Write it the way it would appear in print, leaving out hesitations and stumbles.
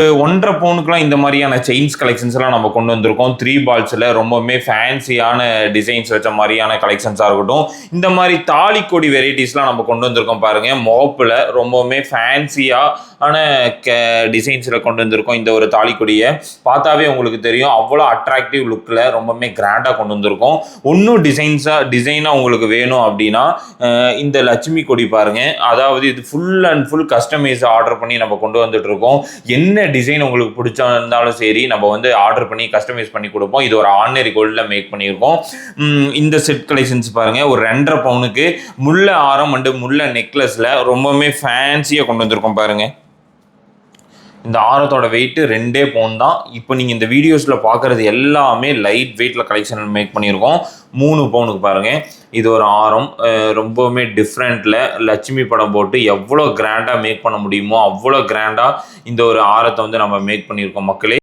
1.5 பவுனுக்குலாம் இந்த மாதிரியான chains collections எல்லாம் நம்ம கொண்டு வந்திருக்கோம். 3 பால்ஸில் ரொம்பவுமே ஃபேன்சியான டிசைன்ஸ் வச்ச மாதிரியான கலெக்ஷன்ஸாக இருக்கட்டும். இந்த மாதிரி தாலிக்கொடி வெரைட்டிஸ்லாம் நம்ம கொண்டு வந்திருக்கோம் பாருங்க. மோப்பில் ரொம்பவுமே ஃபேன்சியான டிசைன்ஸில் கொண்டு வந்திருக்கோம். இந்த ஒரு தாலிக்கொடியை பார்த்தாவே உங்களுக்கு தெரியும், அவ்வளோ அட்ராக்டிவ் லுக்கில் ரொம்பவுமே கிராண்டாக கொண்டு வந்திருக்கோம். இன்னும் டிசைனாக உங்களுக்கு வேணும் அப்படின்னா இந்த லட்சுமி கொடி பாருங்க. அதாவது இது full and full customise order பண்ணி நம்ம கொண்டு வந்துட்டு இருக்கோம். என்ன டிசைன் உங்களுக்கு பிடிச்சிருந்தாலும் சரி, நம்ம வந்து ஆர்டர் பண்ணி கஸ்டமைஸ் பண்ணி கொடுப்போம். இது ஒரு ஆர்டினரி கோல்டில் மேக் பண்ணியிருக்கோம். இந்த செட் கலெக்ஷன்ஸ் பாருங்க, ஒரு 2.5 பவுனுக்கு முல்ல ஆரம் அண்டு முல்ல நெக்லஸில் ரொம்பவுமே ஃபேன்சியாக கொண்டு வந்திருக்கோம் பாருங்க. இந்த ஆரத்தோட வெயிட்டு 2 பவுன் தான். இப்போ நீங்கள் இந்த வீடியோஸில் பார்க்குறது எல்லாமே லைட் வெயிட்டில் கலெக்ஷன் மேக் பண்ணியிருக்கோம். 3 பவுனுக்கு பாருங்கள். இது ஒரு ஆரம் ரொம்பவுமே டிஃப்ரெண்ட்டில் லட்சுமி படம் போட்டு எவ்வளோ கிராண்டாக மேக் பண்ண முடியுமோ அவ்வளோ கிராண்டாக இந்த ஒரு ஆரத்தை வந்து நம்ம மேக் பண்ணியிருக்கோம் மக்களே.